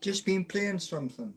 just been playing something.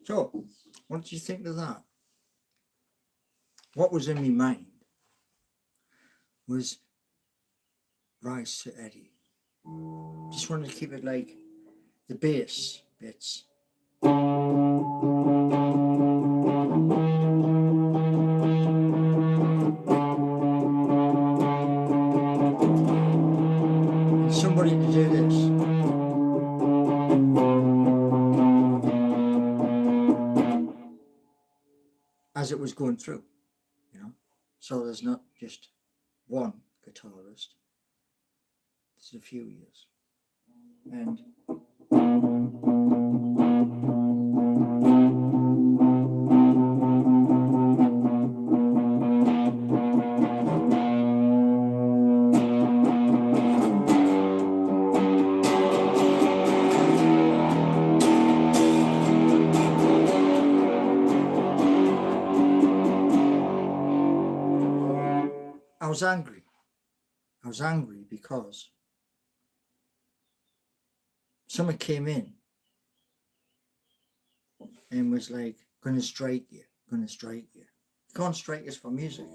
So, what do you think of that? What was in my mind was rise to Eddie. Just wanted to keep it like the bass bits. And somebody to do this. As it was going through, you know. So there's not just one guitarist. There's a few years. And I was angry. I was angry because someone came in and was like, gonna strike you, gonna strike you. You can't strike us for music.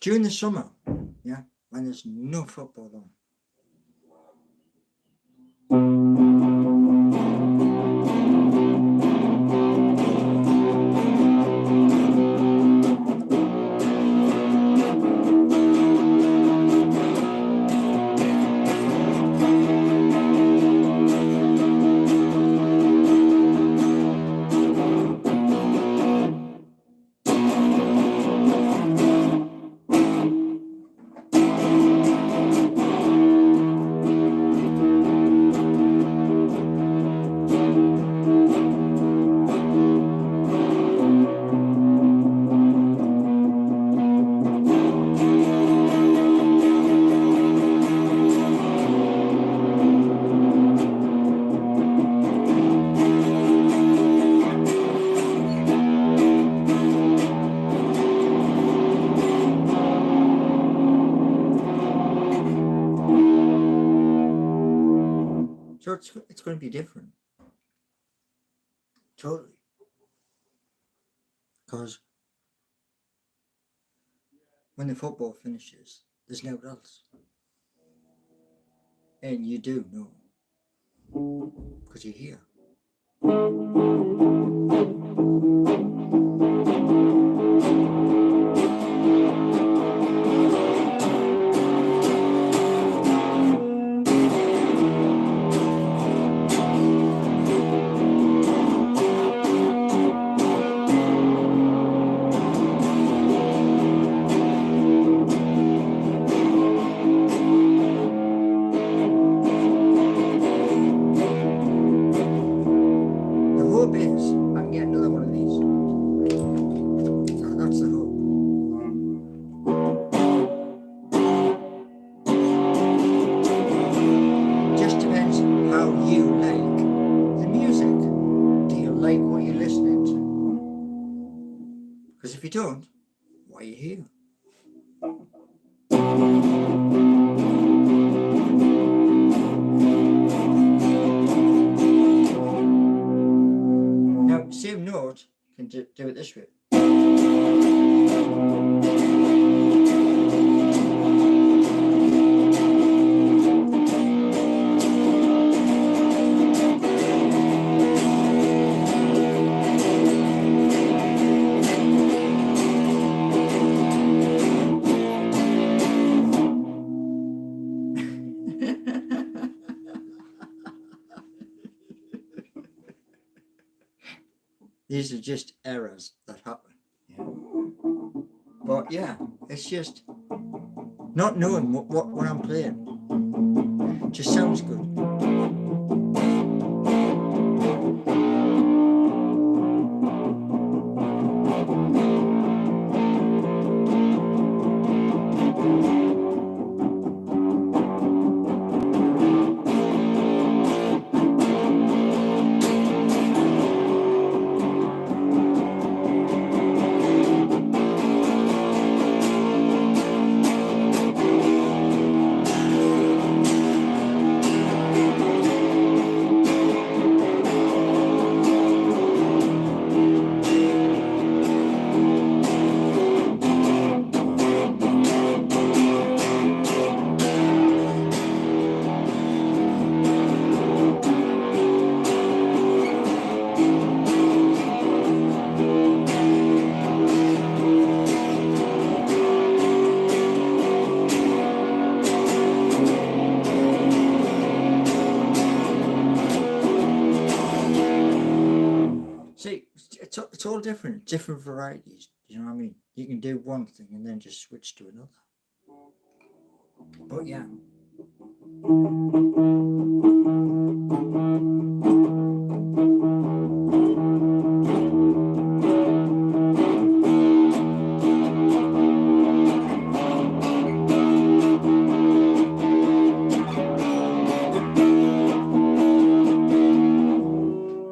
During the summer, yeah, when there's no football on. So it's going to be different. Totally. Because when the football finishes, there's nowhere else. And you do know. Because you're here. Because if you don't, why are you here? Now, same note, can do it this way. These are just errors that happen. Yeah. But yeah, it's just not knowing what I'm playing. It just sounds good. it's all different, different varieties. You know what I mean? You can do one thing and then just switch to another. But yeah.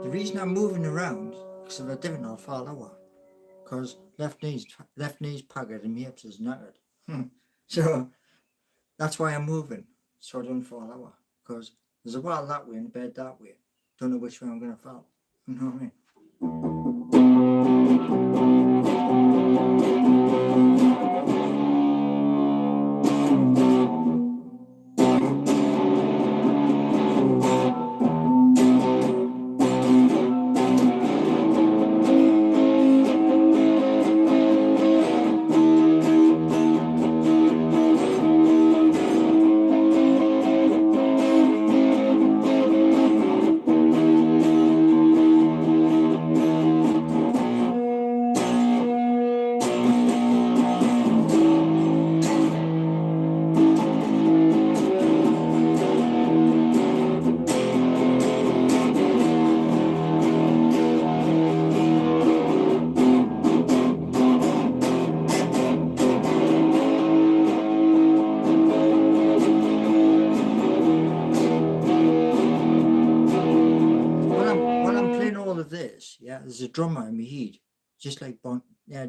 The reason I'm moving around because if I didn't, I'll fall over. Because left knee's paggered and my hips is knackered. So that's why I'm moving, so I don't fall over. Because there's a wall that way and a bed that way. Don't know which way I'm going to fall. You know what I mean? This, yeah, there's a drummer in my head, just like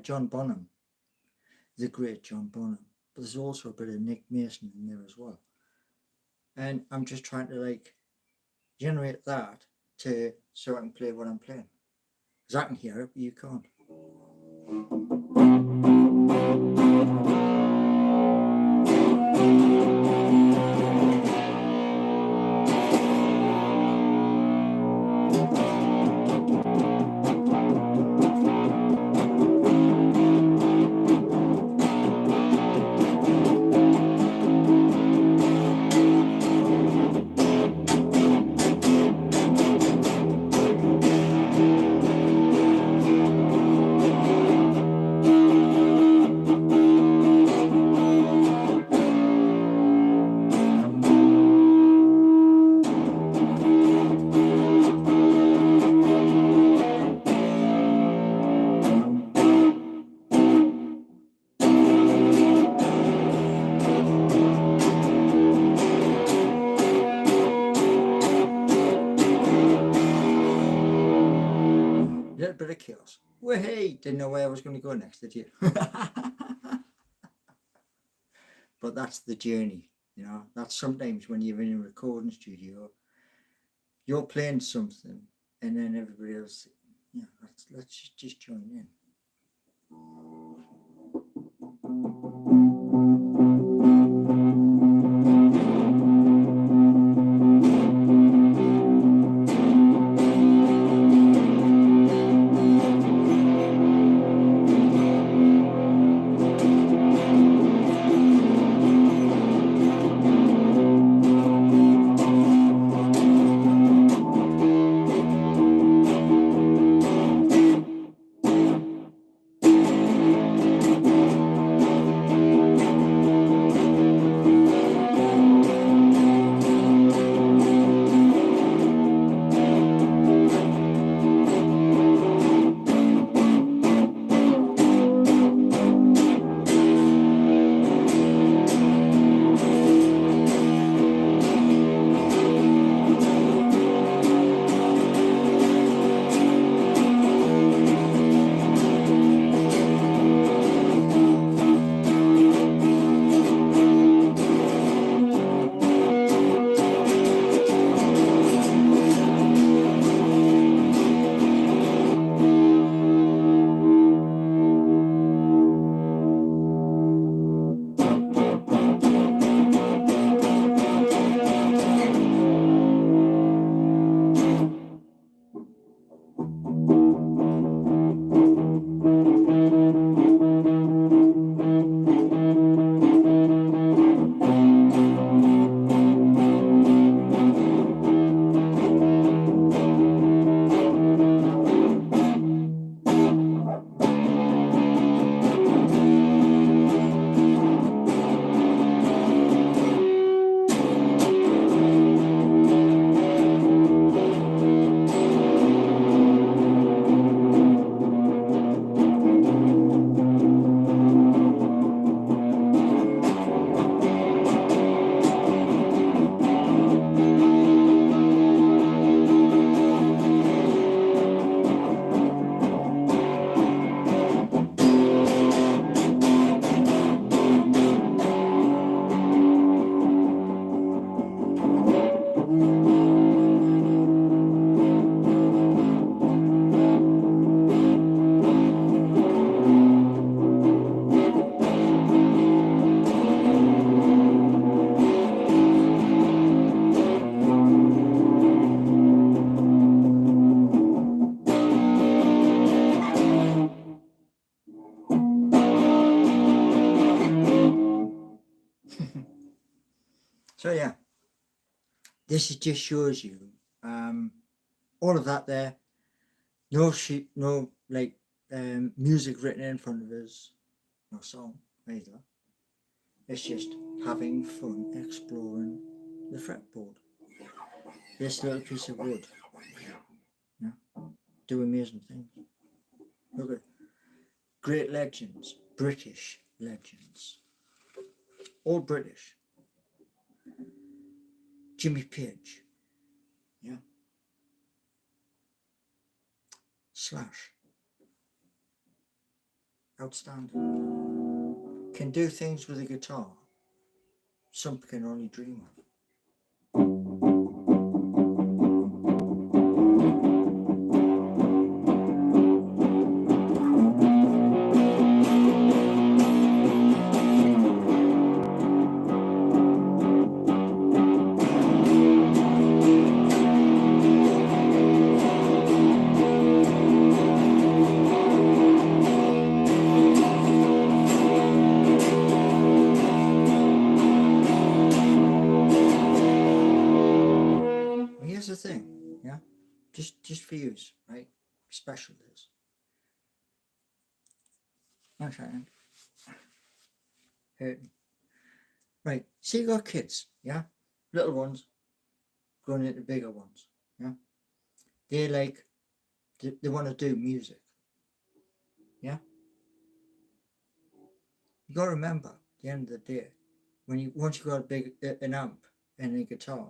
John Bonham, the great John Bonham, but there's also a bit of Nick Mason in there as well, and I'm just trying to like generate that so I can play what I'm playing, because I can hear it but you can't. Little bit of chaos. Well, hey, didn't know where I was going to go next, did you? But that's the journey, you know. That's sometimes when you're in a recording studio, you're playing something, and then everybody else, yeah, let's just join in. this just shows you all of that there. No like music written in front of us, no song either. It's just having fun exploring the fretboard. This little piece of wood, yeah, do amazing things. Look at great legends, British legends, all British. Jimmy Page, yeah, Slash, outstanding. Can do things with a guitar some can only dream of. Here's the thing, yeah, just for you, right? Special is. Okay. Right, so you got kids, yeah, little ones growing into bigger ones, yeah. They like they want to do music, yeah. You got to remember, at the end of the day, once you got a big an amp and a guitar,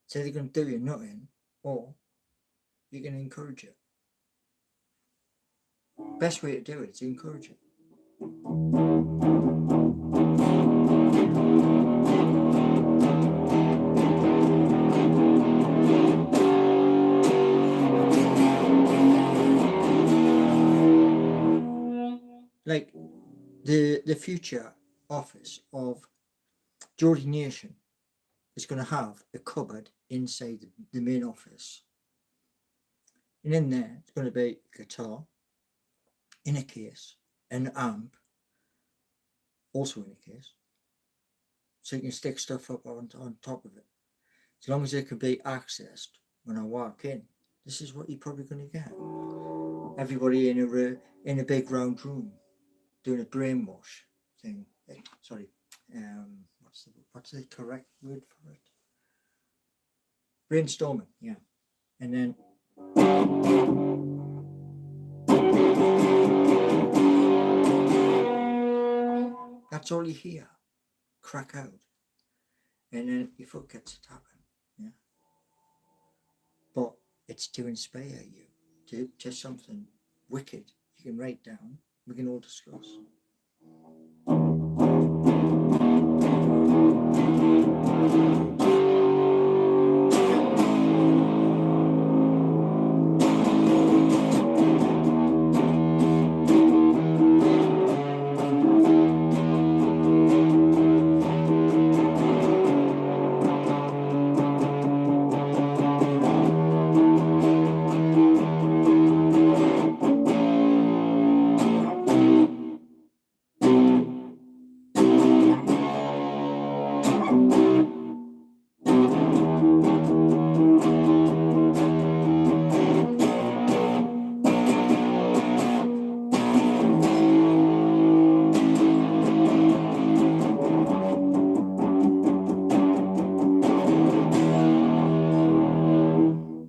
say they're going to do you nothing, or you can encourage it. Best way to do it is encourage it. Like the future office of Geordie Nation is going to have a cupboard inside the main office, and in there it's going to be a guitar in a case, an amp also in a case, so you can stick stuff up on top of it, as long as it can be accessed when I walk in. This is what you're probably going to get. Everybody in a big round room doing a brainwash thing. Sorry, what's the correct word for it? Brainstorming, yeah. And then that's all you hear, crack out, and then your foot gets a tapping, yeah. But it's to inspire you to something wicked you can write down. We can all discuss.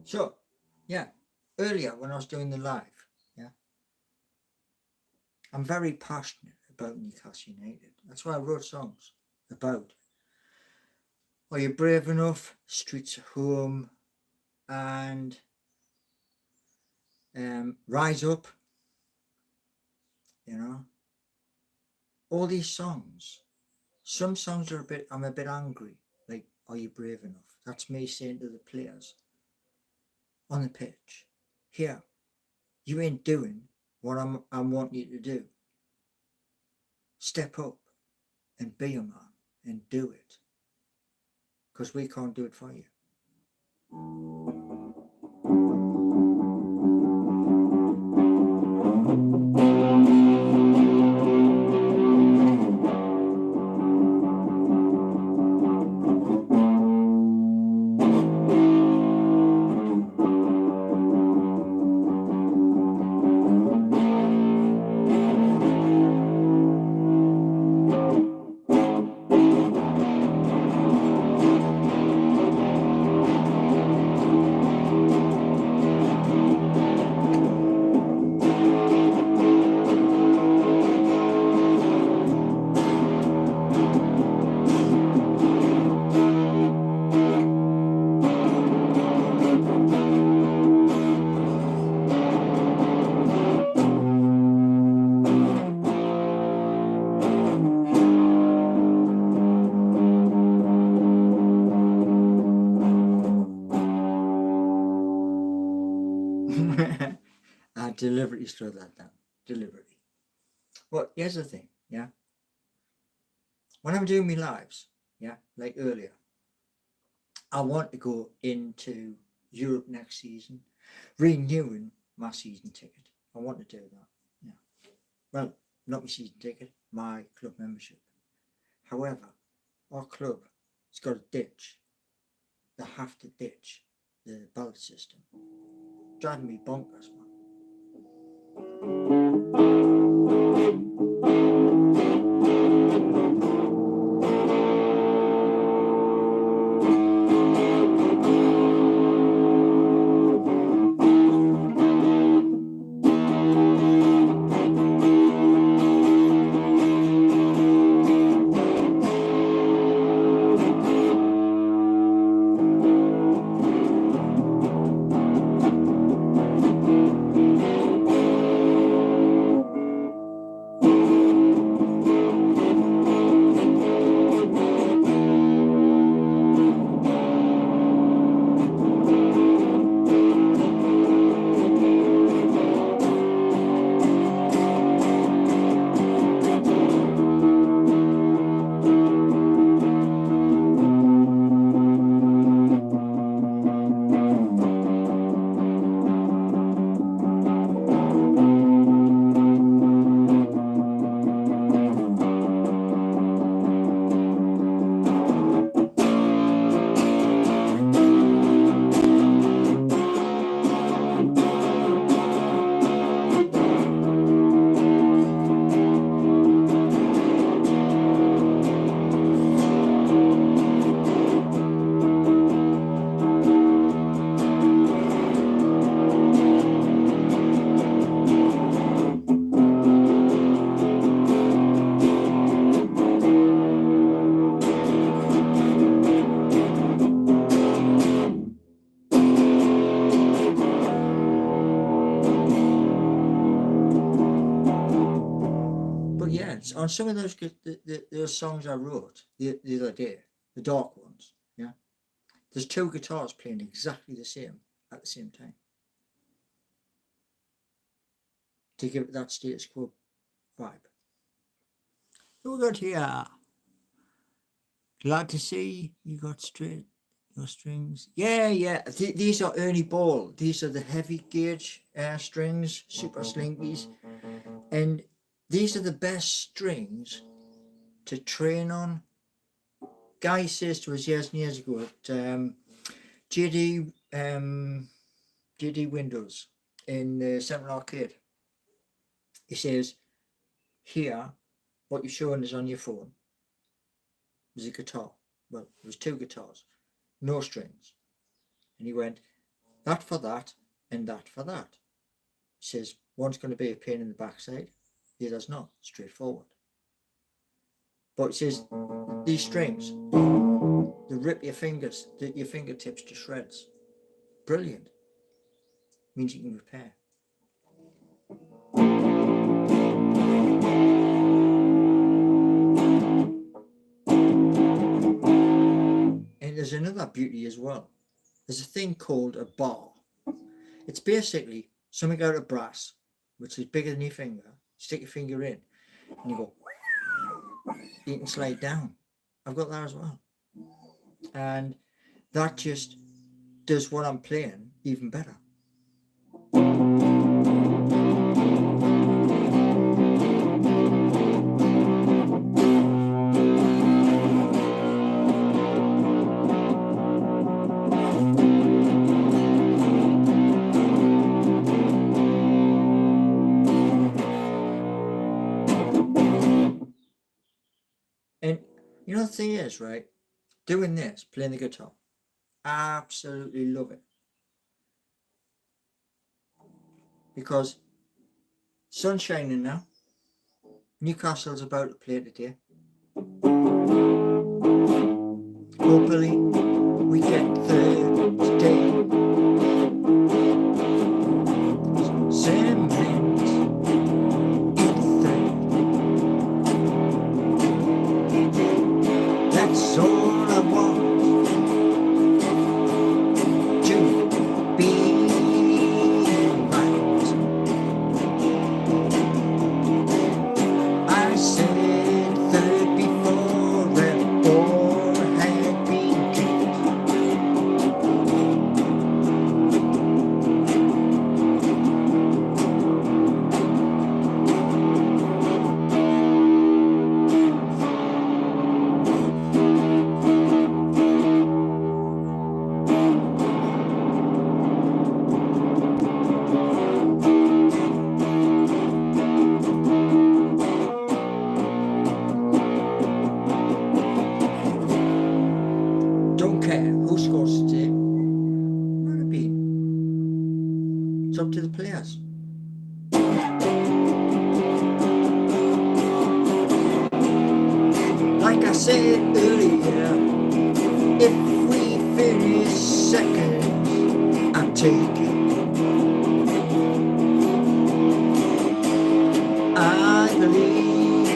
So, yeah, earlier when I was doing the live, yeah, I'm very passionate about Newcastle United. That's why I wrote songs about. Are you brave enough? Streets of Home, and Rise Up. You know, all these songs. Some songs are I'm a bit angry. Like, are you brave enough? That's me saying to the players on the pitch, here, you ain't doing what I'm wanting you to do. Step up and be a man and do it, because we can't do it for you. I deliberately slowed that down. Deliberately. But here's the thing, yeah. When I'm doing my lives, yeah, like earlier, I want to go into Europe next season, renewing my season ticket. I want to do that. Yeah. Well, not my season ticket, my club membership. However, our club has got to ditch. They have to ditch the ballot system. Driving me bonkers, man. On some of those songs I wrote the other day, the dark ones, yeah, there's two guitars playing exactly the same at the same time to give it that status quo vibe. Who we got here? Glad to see you got straight your strings. Yeah. These are Ernie Ball. These are the heavy gauge strings, super slinkies, and these are the best strings to train on. Guy says to us years and years ago at JD Windows in the Central Arcade. He says, here, what you're showing is on your phone. There's a guitar. Well, there was two guitars, no strings. And he went, that for that, and that for that. He says, one's going to be a pain in the backside, the other's not, straightforward. But it says, these strings, they rip your fingertips to shreds. Brilliant. Means you can repair. And there's another beauty as well. There's a thing called a bar. It's basically something out of brass, which is bigger than your finger. Stick your finger in, and you go. You can slide down. I've got that as well. And that just does what I'm playing even better. And you know the thing is, right? Doing this, playing the guitar, I absolutely love it. Because sun's shining now. Newcastle's about to play today. Hopefully we get third today. Cement in third. That's all I want. To be Who scores today? Might have been. It's up to the players. Like I said earlier, if we finish second, I'm taking. I believe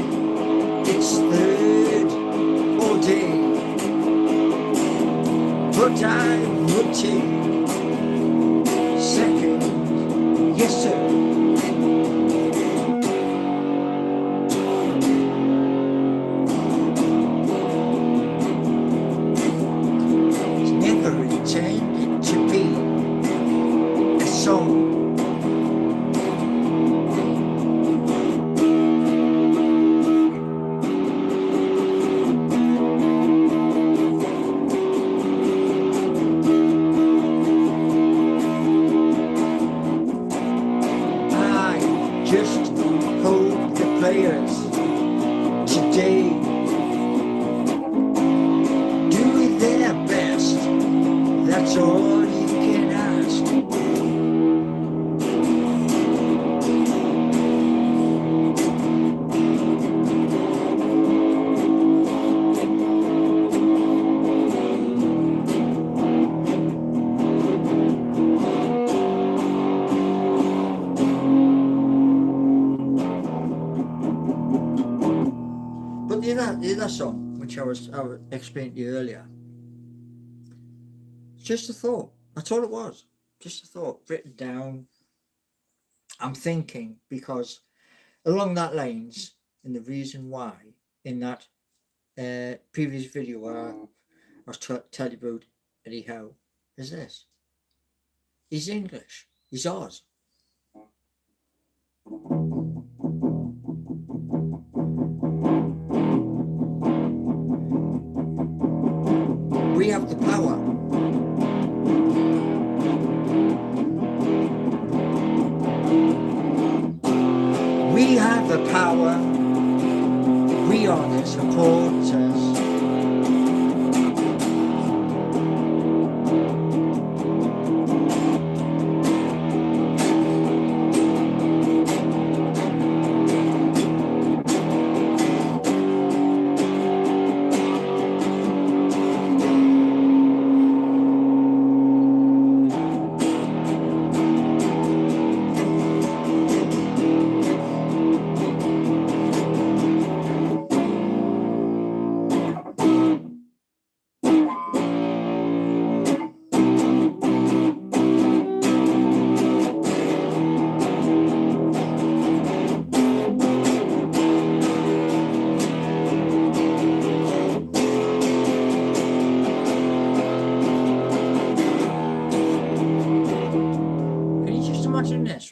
it's third all day, but I would take second, yes sir. It's never intended to be a song. Just hope the players today do their best. That's all you can ask. But the other song, which I was explaining to you earlier, it's just a thought. That's all it was. Just a thought written down. I'm thinking because along that lines, and the reason why in that previous video where I was telling you about Eddie Howe is this. He's English. He's ours. We have the power. We have the power. We are the supporters.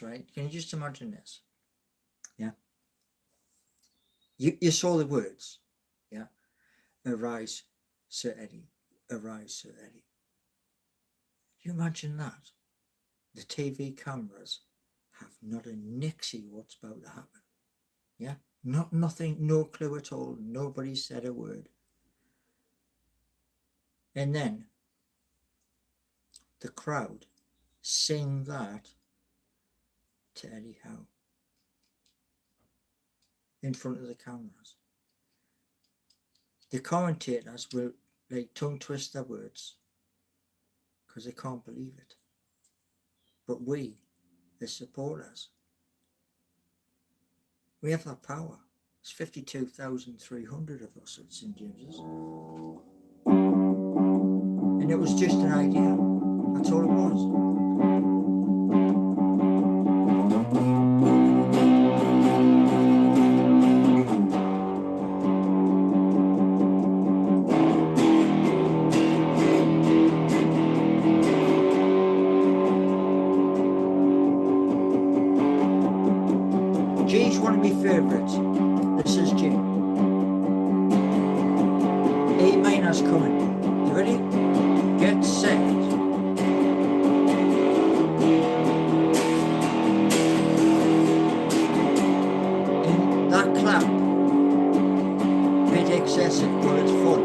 Right? Can you just imagine this? Yeah. You saw the words. Yeah. Arise, Sir Eddie. Arise, Sir Eddie. You imagine that? The TV cameras have not a nixie what's about to happen. Yeah. Nothing, no clue at all. Nobody said a word. And then the crowd sing that to Eddie Howe in front of the cameras. The commentators will tongue twist their words because they can't believe it. But we, the supporters, we have that power. It's 52,300 of us at St James's. And it was just an idea. That's all it was. G's one of my favourites. This is G. A minor's coming. You ready? Get set. And that clap, bit excessive, but it's fun.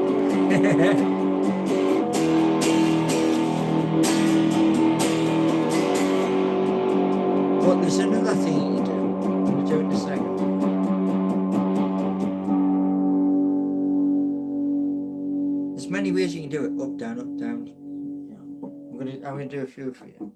can do it up, down, up, down. Yeah. I'm gonna do a few for you.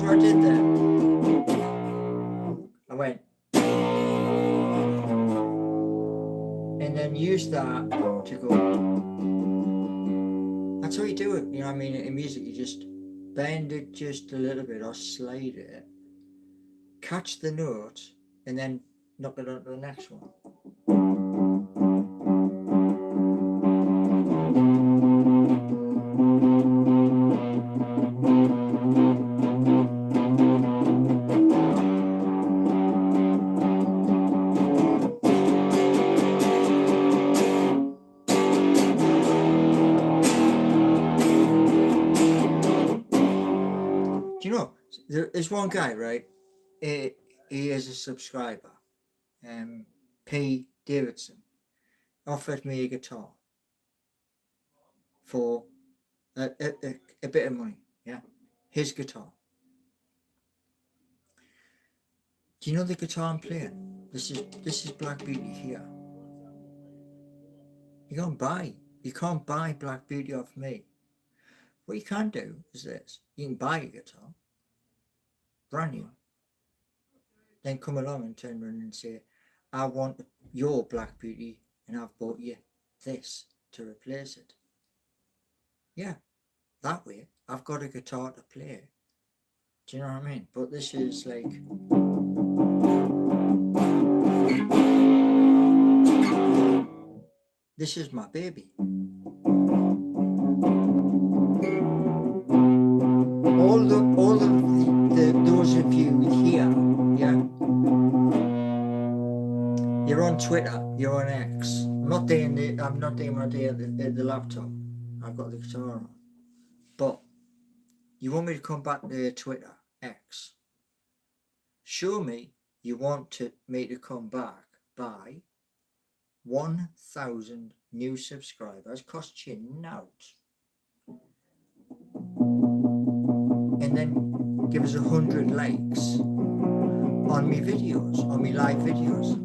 Where I did that, I went and then used that to go. That's how you do it, you know what I mean? In music, you just bend it just a little bit or slide it, catch the note, and then knock it onto the next one. Do you know, there's one guy, right? He is a subscriber, P. Davidson, offered me a guitar for a bit of money, yeah, his guitar. Do you know the guitar I'm playing? This is Black Beauty here. You can't buy Black Beauty off me. What you can do is this: you can buy a guitar, brand new, then come along and turn around and say, I want your Black Beauty and I've bought you this to replace it. Yeah, that way I've got a guitar to play. Do you know what I mean? But this is like, this is my baby. All of those of you here, yeah, you're on Twitter, you're on X. I'm not doing my day at the laptop. I've got the guitar on. But you want me to come back to Twitter, X. Show me you want me to come back by 1,000 new subscribers. Costs you nought. And then give us 100 likes on me videos, on me live videos.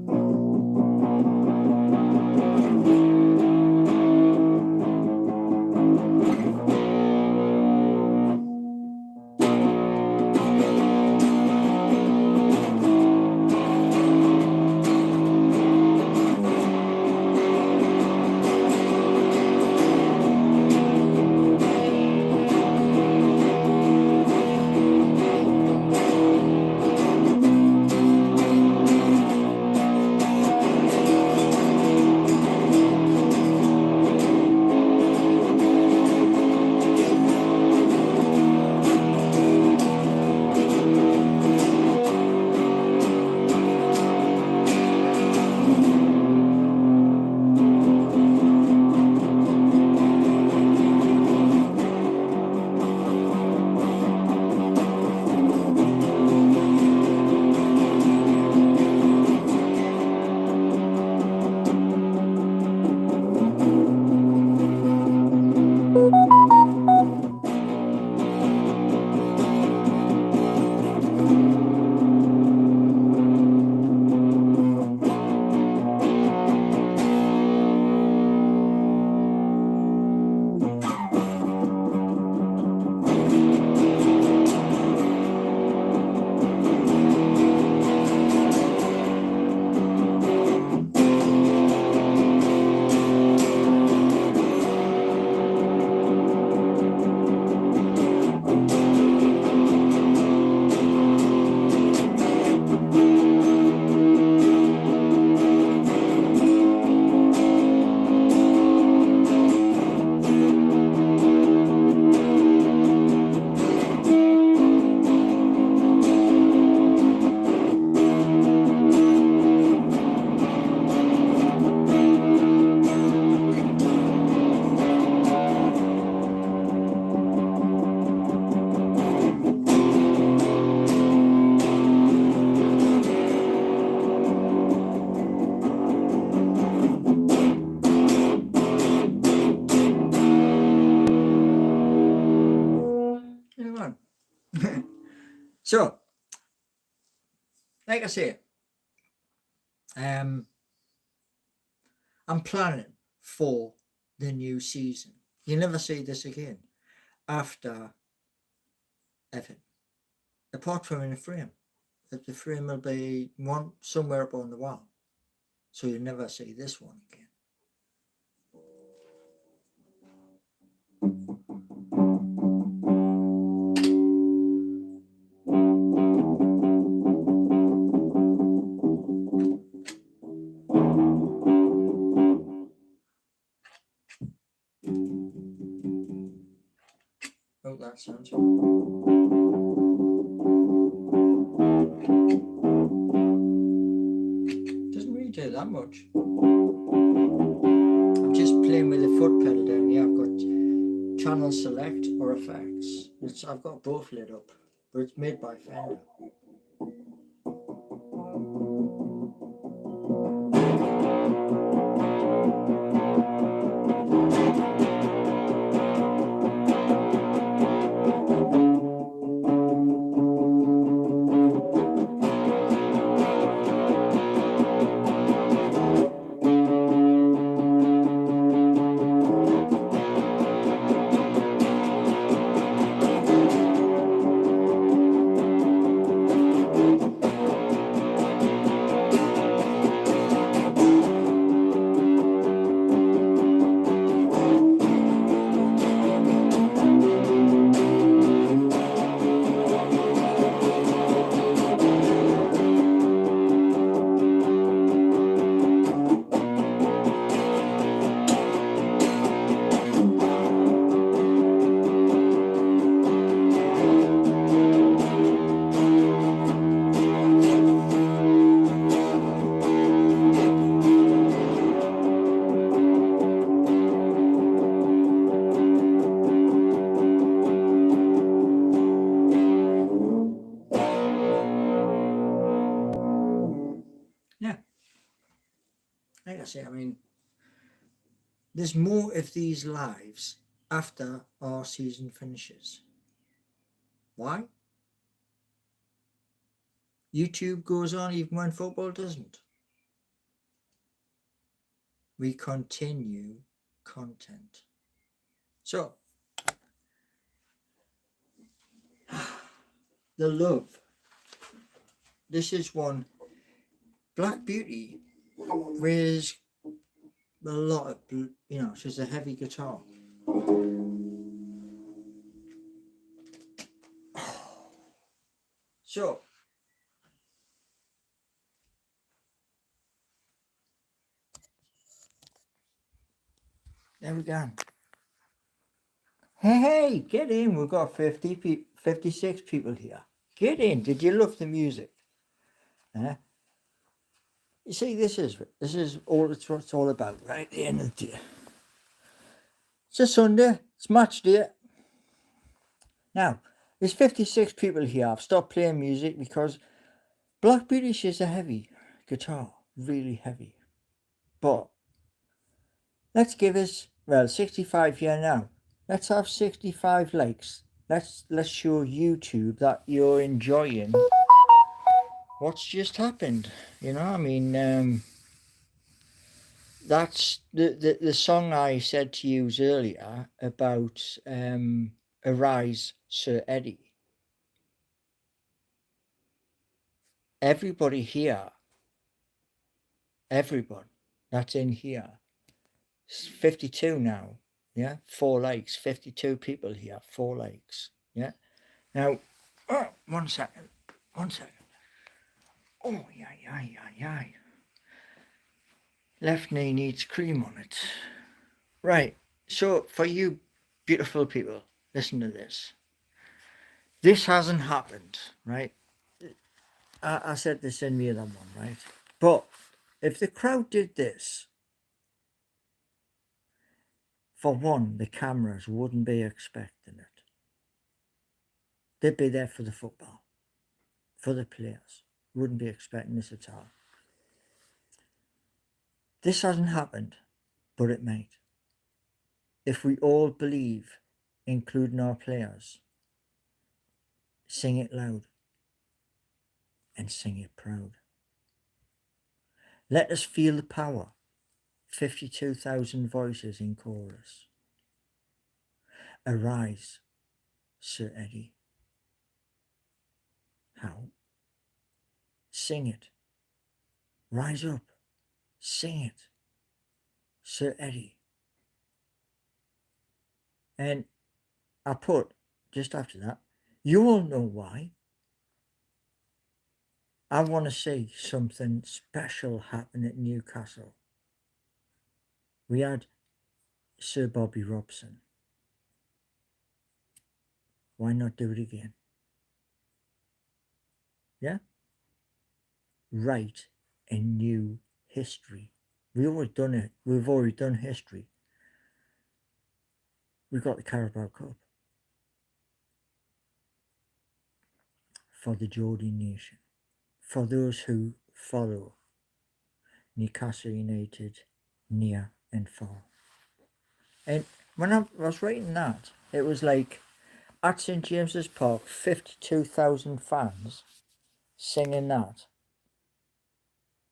So, like I say, I'm planning for the new season. You'll never see this again after Evan, apart from in a frame. That the frame will be one somewhere up on the wall, so you'll never see this one again. Oh, that sounds doesn't really do that much. I'm just playing with the foot pedal down here. I've got channel select or effects. I've got both lit up, but it's made by Fender. Yeah, like I say, I mean, there's more of these lives after our season finishes. Why? YouTube goes on even when football doesn't. We continue content. So, the love. This is one. Black Beauty wears a lot of, she's a heavy guitar. So, there we go. Hey, get in. We've got 56 people here. Get in. Did you love the music? You see, this is all it's what it's all about, right? At the end of the day. It's a Sunday. It's match day. Now, there's 56 people here. I've stopped playing music because Black Beauty is a heavy guitar, really heavy. But let's give us 65 here now. Let's have 65 likes. Let's show YouTube that you're enjoying what's just happened. I mean, that's the song I said to you earlier about Arise, Sir Eddie. Everybody here, everyone that's in here, 52 now. Yeah, 4 likes, 52 people here, 4 likes. Yeah. Now, 1 second. Oh, yeah. Left knee needs cream on it. Right. So, for you beautiful people, listen to this. This hasn't happened, right? I said this in the other one, right? But if the crowd did this, for one, the cameras wouldn't be expecting it. They'd be there for the football, for the players. Wouldn't be expecting this at all. This hasn't happened, but it might. If we all believe, including our players, Sing it loud and sing it proud. Let us feel the power. 52,000 voices in chorus. Arise, Sir Eddie. How? Sing it. Rise up. Sing it, Sir Eddie. And I put, just after that, you all know why. I want to see something special happen at Newcastle. We had Sir Bobby Robson. Why not do it again? Yeah? Write a new history. We've already done it. We've already done history. We've got the Carabao Cup for the Geordie nation. For those who follow Newcastle United near and far. And when I was writing that, it was like at St James's Park, 52,000 fans singing that.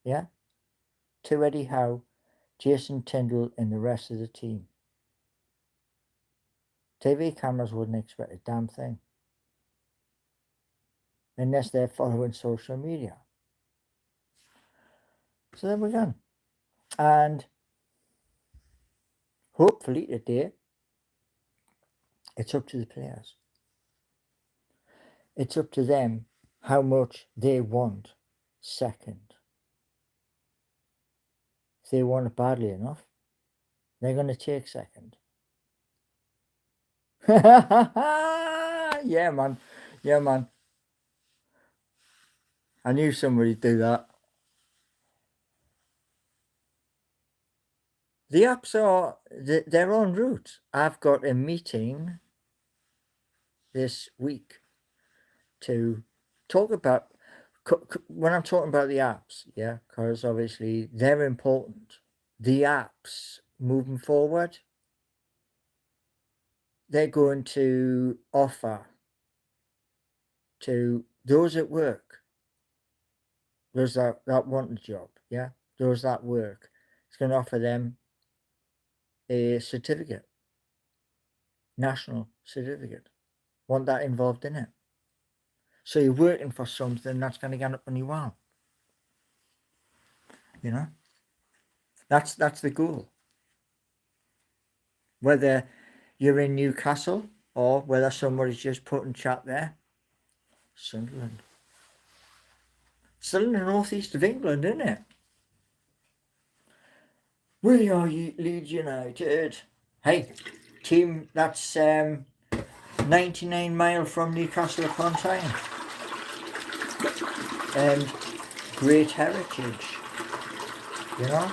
Yeah? To Eddie Howe, Jason Tindall and the rest of the team. TV cameras wouldn't expect a damn thing. Unless they're following social media. So there we go. And hopefully today, it's up to the players. It's up to them how much they want second. If they want it badly enough, they're going to take second. Yeah, man. Yeah, man. I knew somebody'd do that. The apps are their own route. I've got a meeting this week to talk about, when I'm talking about the apps, yeah, because obviously they're important. The apps moving forward, they're going to offer to those at work, those that want a job, yeah, those that work, it's going to offer them a certificate, national certificate, want that involved in it. So you're working for something that's going to get up on your wall. You know, that's the goal. Whether you're in Newcastle or whether somebody's just putting chat there, Sunderland. Still in the northeast of England, isn't it? We are Leeds United. Hey, team that's 99 miles from Newcastle upon Tyne. And great heritage, you know.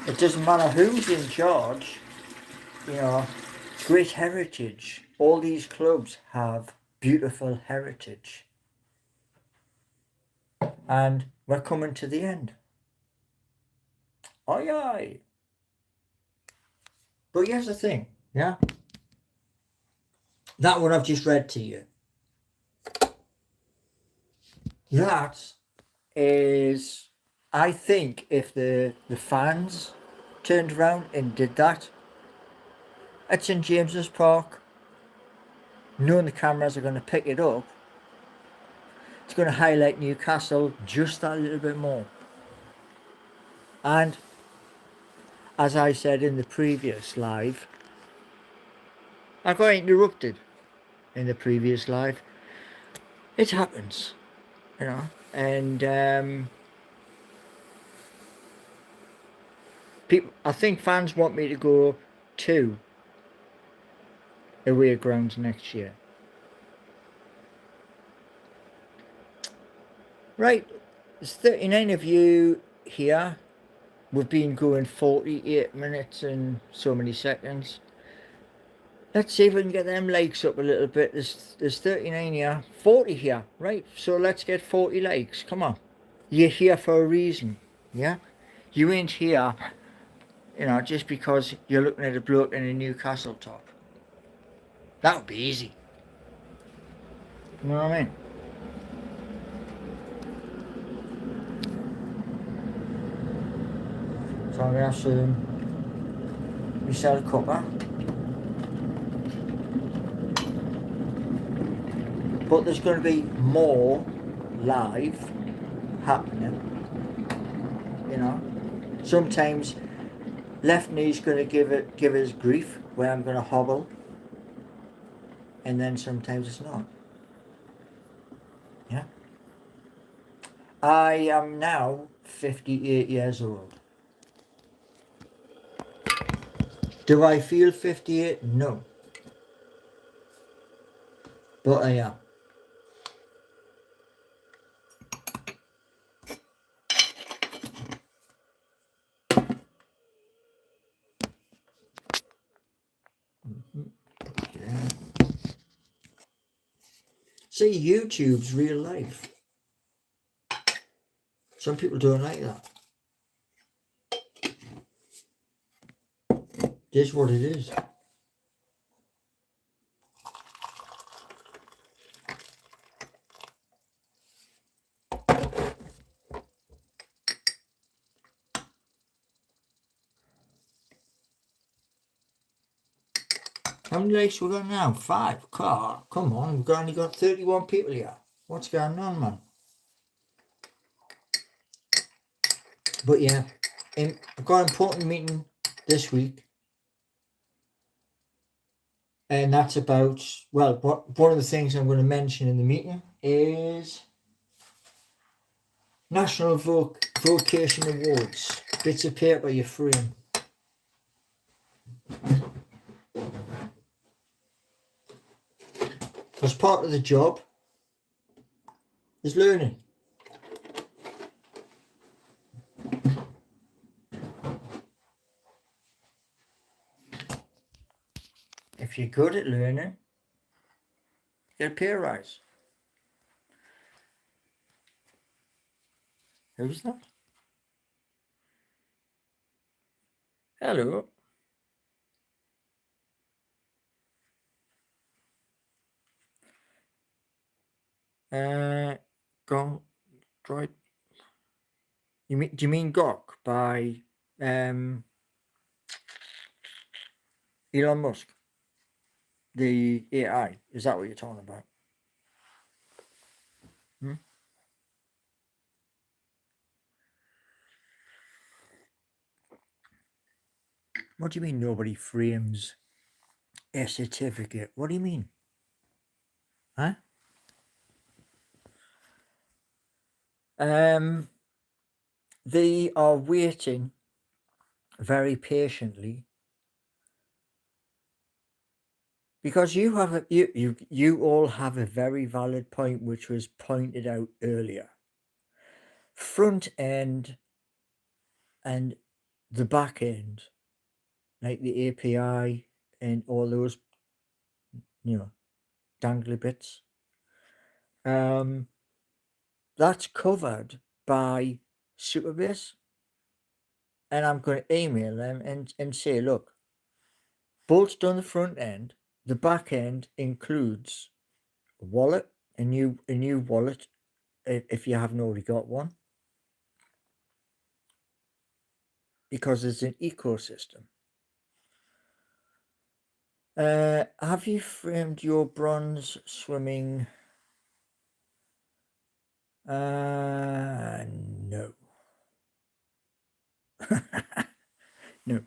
It doesn't matter who's in charge, you know, great heritage. All these clubs have beautiful heritage. And we're coming to the end. Aye, aye. But here's the thing, yeah? That what I've just read to you. That is, I think if the fans turned around and did that at St James's Park, knowing the cameras are going to pick it up, it's going to highlight Newcastle just that little bit more. And as I said in the previous live, I got interrupted in the previous live. It happens, you know, and people, I think fans want me to go to away grounds next year. Right, there's 39 of you here. We've been going 48 minutes and so many seconds. Let's see if we can get them likes up a little bit. There's 39 here, 40 here, right? So let's get 40 likes. Come on. You're here for a reason, yeah? You ain't here, you know, just because you're looking at a bloke in a Newcastle top. That would be easy. You know what I mean? So I'm going to have to reset a cuppa. But there's going to be more live happening, you know. Sometimes left knee's going to give us grief where I'm going to hobble, and then sometimes it's not. Yeah. I am now 58 years old. Do I feel 58? No. But I am. Yeah. See, YouTube's real life. Some people don't like that. It is what it is. How many likes we got now? 5. Come on, we've only got 31 people here. What's going on, man? But yeah, I've got an important meeting this week. And that's about, well, one of the things I'm going to mention in the meeting is National Vocation Awards. Bits of paper you frame. As part of the job is learning. If you're good at learning, you get a pay rise. Who's that? Hello. Go try. Do you mean Gok by Elon Musk? The AI. Is that what you're talking about? Hmm? What do you mean nobody frames a certificate? What do you mean? Huh? They are waiting very patiently because you all have a very valid point, which was pointed out earlier. Front end and the back end, like the API and all those, dangly bits. That's covered by Superbase, and I'm going to email them and say, look, bolted on the front end, the back end includes a wallet, a new wallet, if you haven't already got one, because it's an ecosystem. Have you framed your bronze swimming? No. No.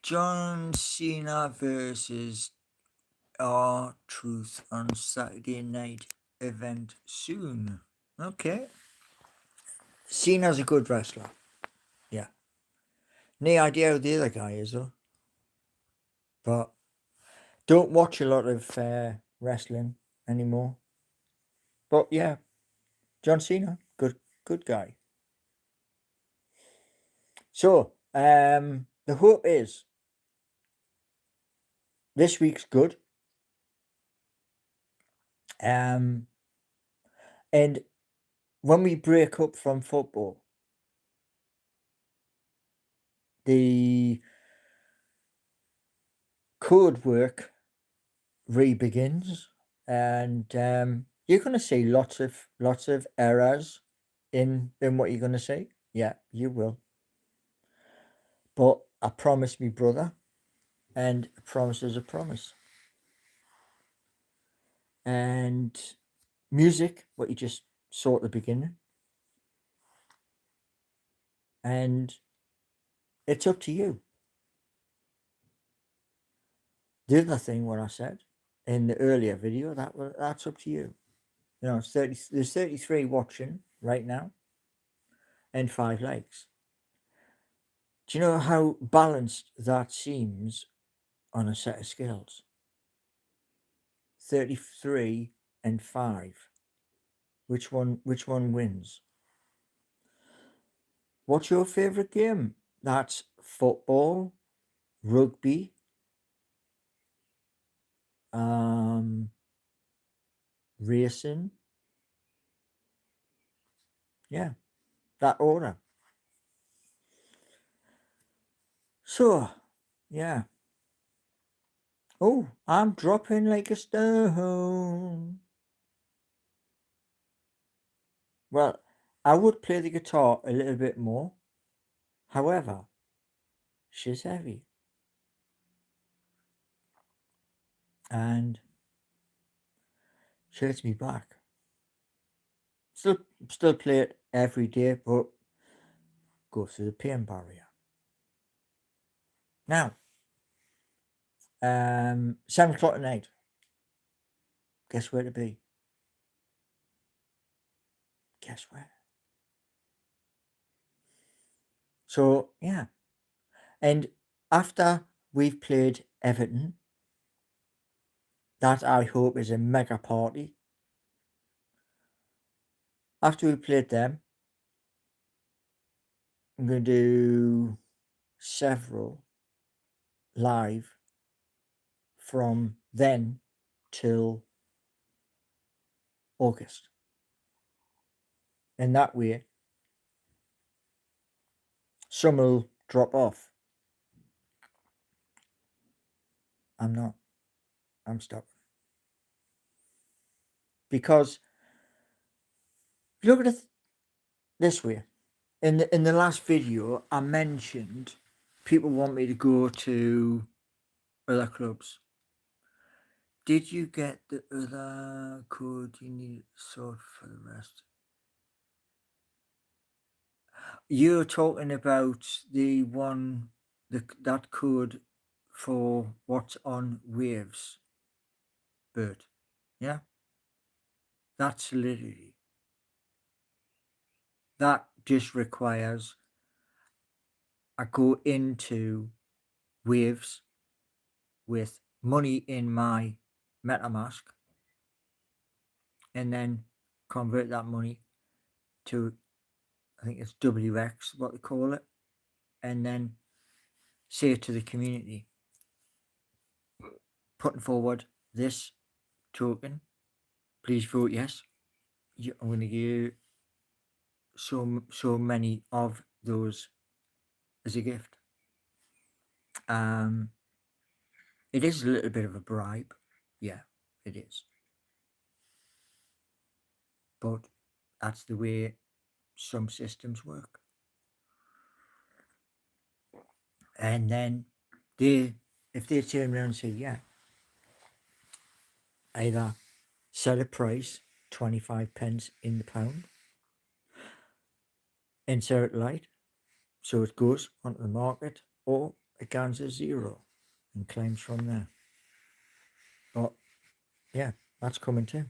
John Cena versus R-Truth on Saturday night event soon. Okay. Cena's a good wrestler. Yeah. No idea who the other guy is though. But don't watch a lot of wrestling anymore. But yeah, John Cena, good guy. So, the hope is this week's good. And when we break up from football, the code work re-begins, and you're going to see lots of errors in what you're going to see. Yeah, you will. But I promise me, brother, and a promise is a promise. And music, what you just saw at the beginning, and it's up to you. The other thing, what I said in the earlier video, that's up to you. You know, there's 33 watching right now, and 5 likes. Do you know how balanced that seems on a set of scales? 33 and 5. Which one wins? What's your favorite game? That's football, rugby, racing. Yeah, that order. So, yeah. Oh, I'm dropping like a stone. Well, I would play the guitar a little bit more. However, she's heavy. And she lets me back. Still play it every day, but go through the pain barrier. Now, 7 o'clock at night. Guess where to be? Guess where? So, yeah. And after we've played Everton, that I hope is a mega party. After we played them, I'm going to do several live from then till August. And that way, some will drop off. I'm not. I'm stubborn. Because look at it this way. In the last video, I mentioned people want me to go to other clubs. Did you get the other code you need sort for the rest? You're talking about the one, that code for what's on Waves, Bert. Yeah? That's solidity. That just requires I go into Waves with money in my MetaMask and then convert that money to, I think it's WX, what they call it, and then say to the community, putting forward this token, please vote yes. I'm going to give you so many of those as a gift. It is a little bit of a bribe, yeah, it is, but that's the way some systems work. And then if they turn around and say, yeah, either set a price 25 pence in the pound, insert light, so it goes onto the market, or it goes to zero and claims from there. But yeah, that's coming too.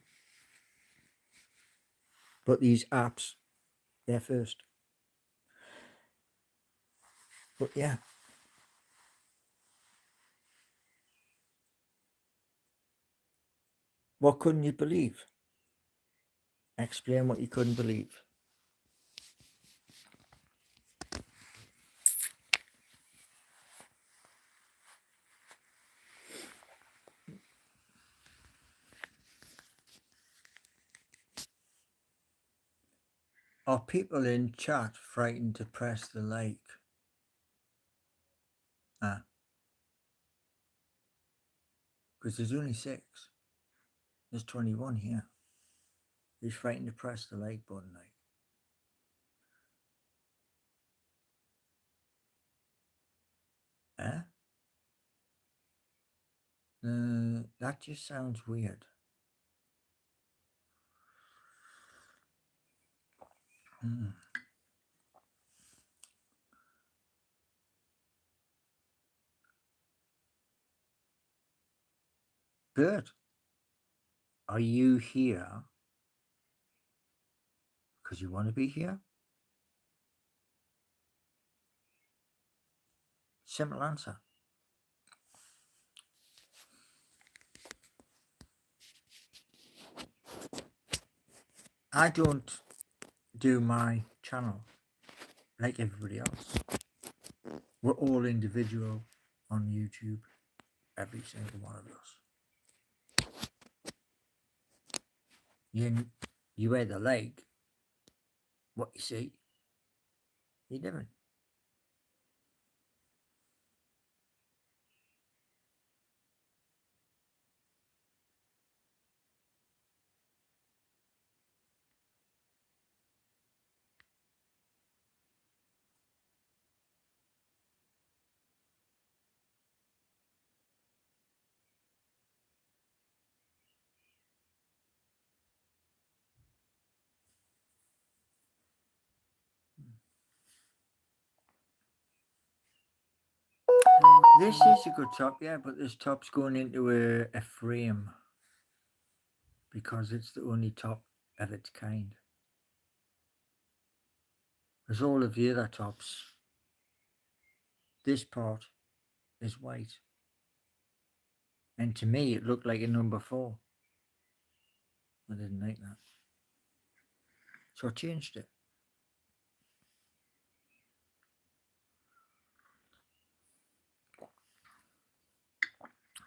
But these apps, they're first. But yeah. What couldn't you believe? Explain what you couldn't believe. Are people in chat frightened to press the like? Ah, because there's only 6. There's 21 here. He's frightened to press the like button, like. Eh? That just sounds weird. Hmm. Bert, are you here because you want to be here? Simple answer. I don't do my channel like everybody else. We're all individual on YouTube, every single one of us. You either like what you see, you're different. This is a good top, yeah, but this top's going into a frame because it's the only top of its kind. As all of the other tops, this part is white. And to me, it looked like a number 4. I didn't like that. So I changed it.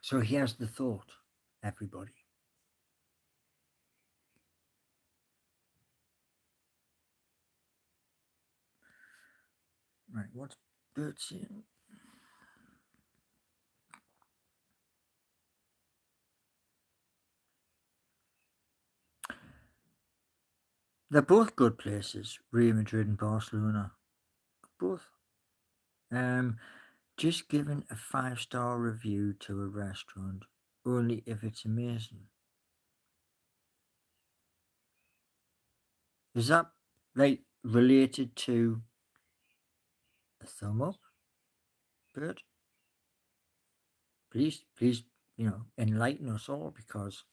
So here's the thought, everybody. Right, what's Bert saying? They're both good places, Real Madrid and Barcelona. Both. Just giving a 5-star review to a restaurant only if it's amazing. Is that like related to a thumb up, Bert? Please, enlighten us all, because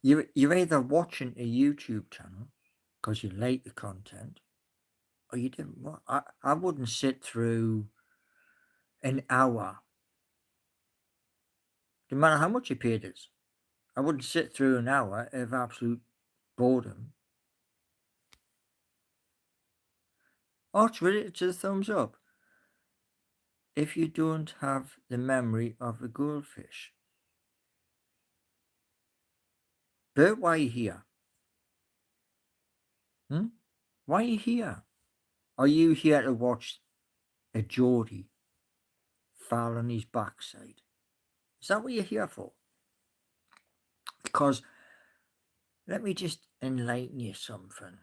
you're either watching a YouTube channel because you like the content, or you didn't. I wouldn't sit through an hour, no matter how much you paid us. I wouldn't sit through an hour of absolute boredom. Oh, it's related to the thumbs up. If you don't have the memory of a goldfish. Bert, why are you here? Why are you here? Are you here to watch a Geordie fall on his backside? Is that what you're here for? Because let me just enlighten you something.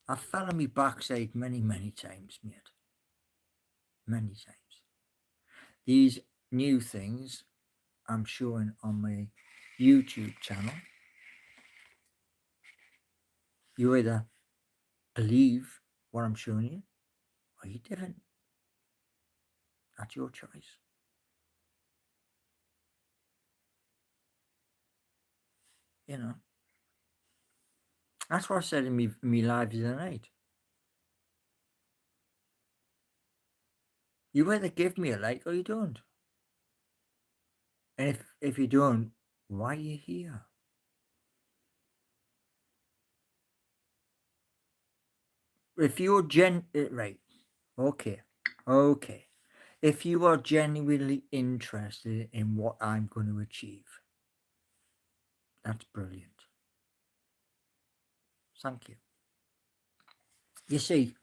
I fell on my backside many, many times, mate. Many times. These new things I'm showing on my YouTube channel, you either believe what I'm showing you, or you didn't. That's your choice. You know. That's what I said in me live the other night. You either give me a like or you don't. And if you don't, why are you here? If you're right, okay. If you are genuinely interested in what I'm going to achieve, That's brilliant. Thank you. You see,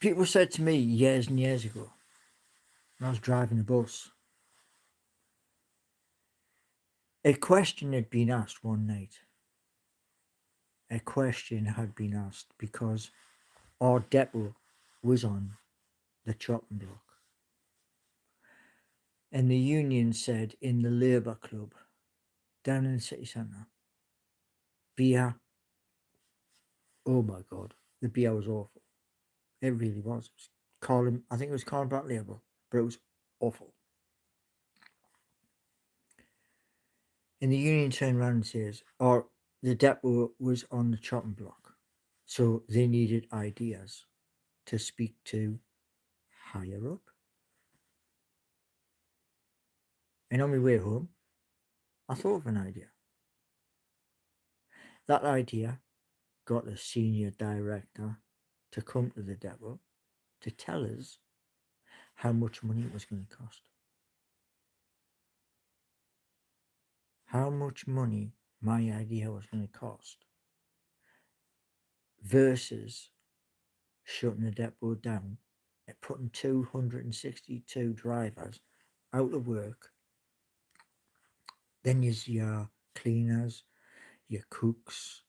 people said to me years and years ago when I was driving a bus, a question had been asked one night. A question had been asked because our depot was on the chopping block. And the union said in the Labour Club down in the city centre, beer, oh my God, the beer was awful. It really was. I think it was Colin Black Label, but it was awful. And the union turned around and says, or the depot was on the chopping block. So they needed ideas to speak to higher up. And on my way home, I thought of an idea. That idea got the senior director to come to the depot to tell us how much money it was going to cost. How much money my idea was going to cost versus shutting the depot down and putting 262 drivers out of work. Then there's your cleaners, your cooks,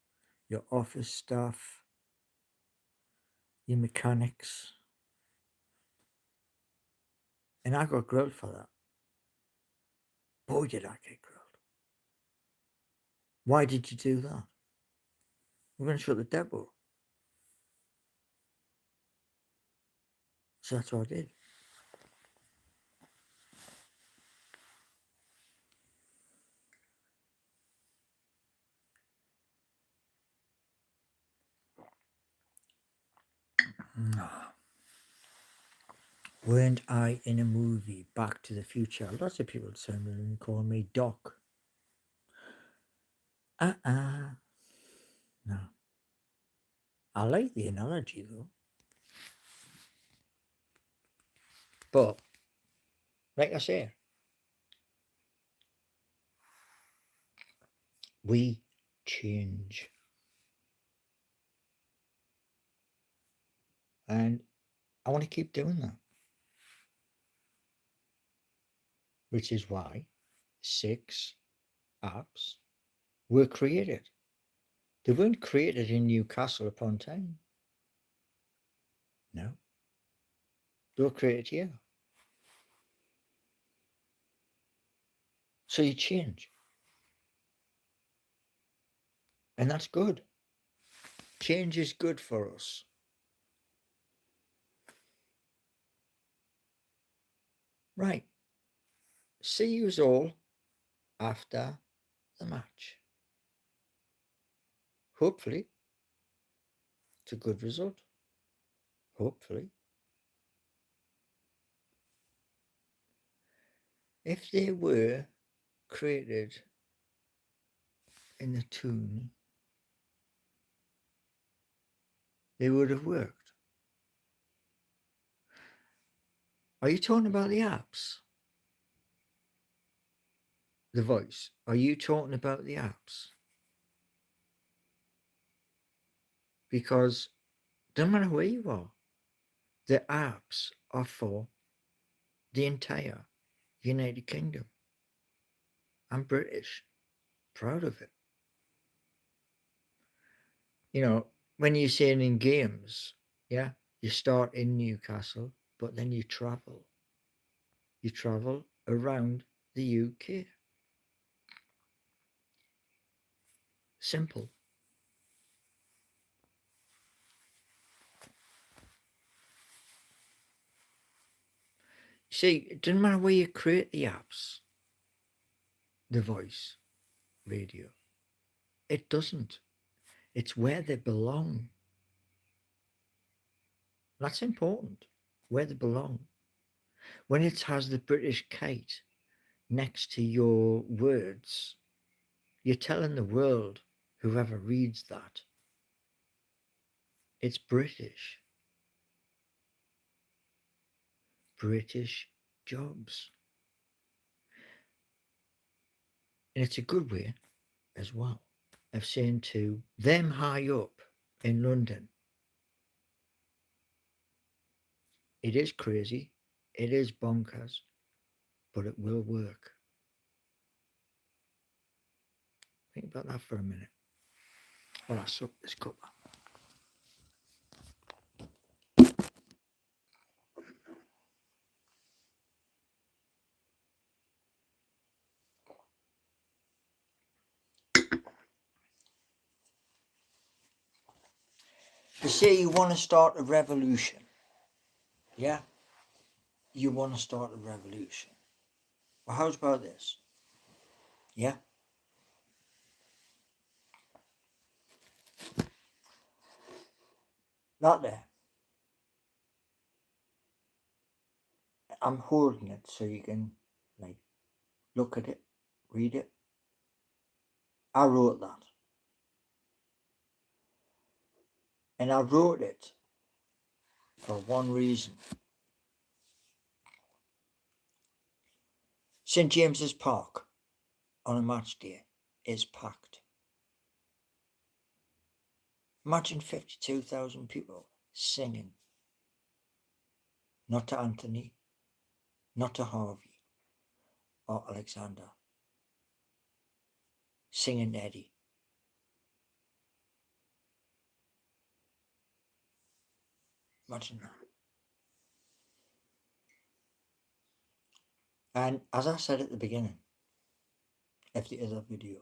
your office staff, your mechanics. And I got grilled for that. Boy, did I get grilled. Why did you do that? We're going to shut the depot. So that's what I did. Weren't I in a movie, Back to the Future? Lots of people turn around and call me Doc. No. I like the analogy though. But, like I say, we change. And I want to keep doing that. Which is why 6 apps were created. They weren't created in Newcastle upon Tyne. No. They were created here. So you change. And that's good. Change is good for us. Right. See you all after the match. Hopefully, it's a good result. Hopefully. If they were created in the tune, they would have worked. Are you talking about the apps? The voice. Are you talking about the apps? Because no matter where you are, the apps are for the entire United Kingdom. I'm British, proud of it. You know, when you're saying in games, yeah, you start in Newcastle, but then you travel. You travel around the UK. Simple. See, it doesn't matter where you create the apps, the voice, radio. It doesn't. It's where they belong. That's important. Where they belong. When it has the British kite next to your words, you're telling the world, whoever reads that, it's British. British jobs. And it's a good way as well of saying to them high up in London, it is crazy, it is bonkers, but it will work. Think about that for a minute while I suck this cuppa. You say you want to start a revolution. Yeah? You want to start a revolution. Well, how's about this? Yeah? Not there. I'm holding it so you can, like, look at it, read it. I wrote that. And I wrote it for one reason. St. James's Park on a match day is packed. Imagine 52,000 people singing. Not to Anthony, not to Harvey or Alexander. Singing Eddie. Imagine that. And as I said at the beginning of the other video,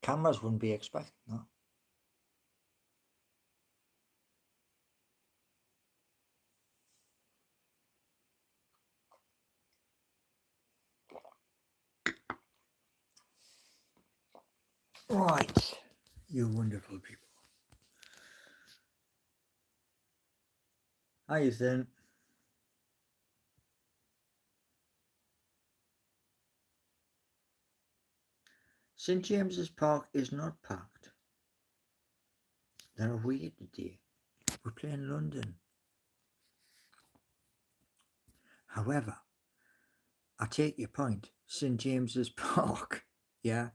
cameras wouldn't be expecting that. Right, you wonderful people. How you doing? St. James's Park is not packed. They're away today. We're playing London. However, I take your point. St. James's Park, yeah,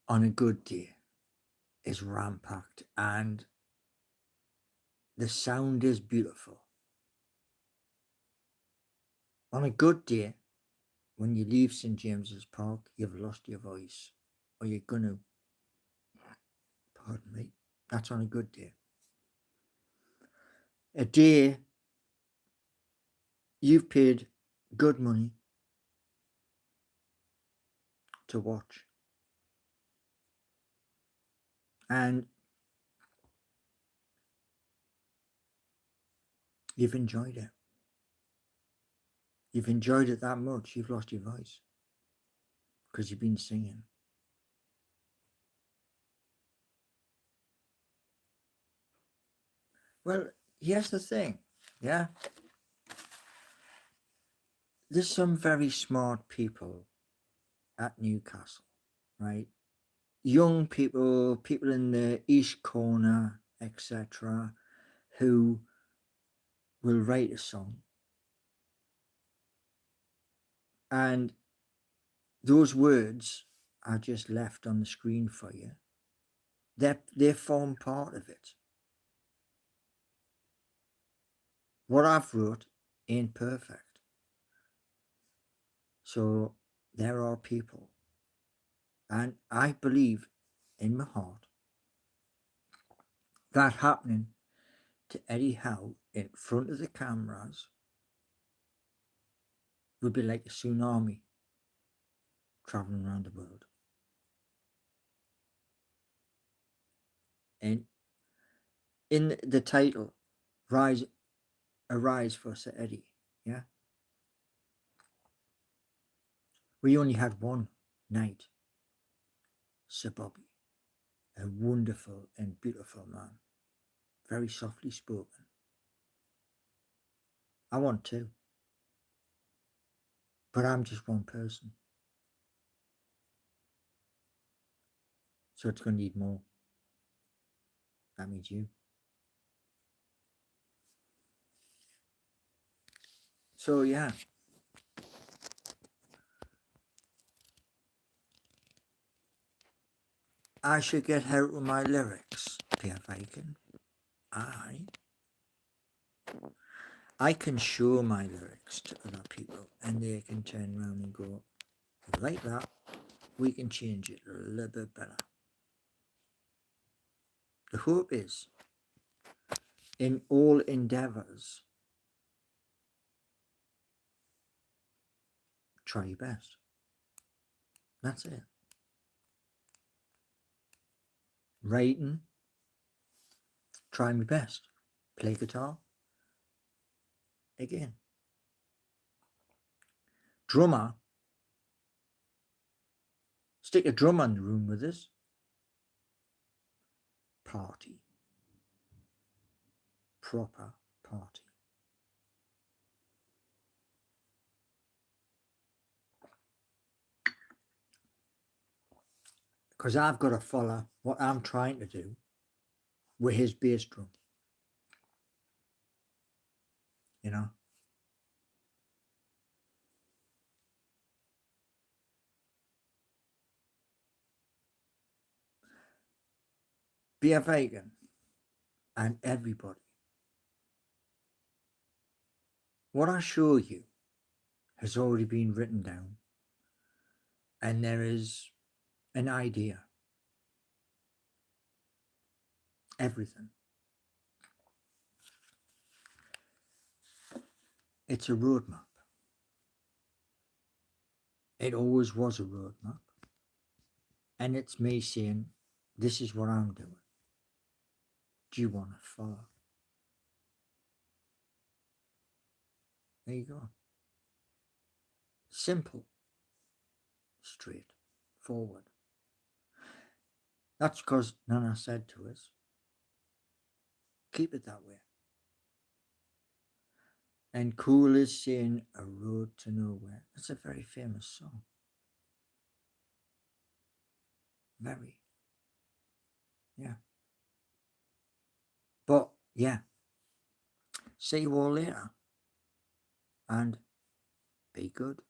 on a good day is ram-packed and the sound is beautiful. On a good day, when you leave St. James's Park, you've lost your voice, or you're gonna. Pardon me. That's on a good day. A day you've paid good money to watch, and you've enjoyed it. You've enjoyed it that much, you've lost your voice because you've been singing. Well, here's the thing, yeah? There's some very smart people at Newcastle, right? Young people, people in the East Corner, etc., who will write a song. And those words are just left on the screen for you. They form part of it. What I've wrote ain't perfect. So there are people, and I believe in my heart that happening to Eddie Howe in front of the cameras would be like a tsunami traveling around the world. And in the title, Arise for Sir Eddie, yeah? We only had one night, Sir Bobby, a wonderful and beautiful man, very softly spoken. I want to, but I'm just one person. So it's going to need more. That means you. So yeah, I should get help with my lyrics, Pierre Bacon. I can show my lyrics to other people and they can turn around and go, like that, we can change it a little bit better. The hope is, in all endeavours, try your best. That's it. Writing, try my best. Play guitar, again. Drummer, stick a drum in the room with us. Party. Proper party. Because I've got to follow what I'm trying to do with his bass drum. You know? Be a vegan and everybody. What I show you has already been written down, and there is an idea. Everything. It's a roadmap. It always was a roadmap. And it's me saying, this is what I'm doing. Do you want to follow? There you go. Simple. Straight forward. That's because Nana said to us, keep it that way. And Cool is saying A Road to Nowhere. That's a very famous song. Very. Yeah. But yeah. See you all later. And be good.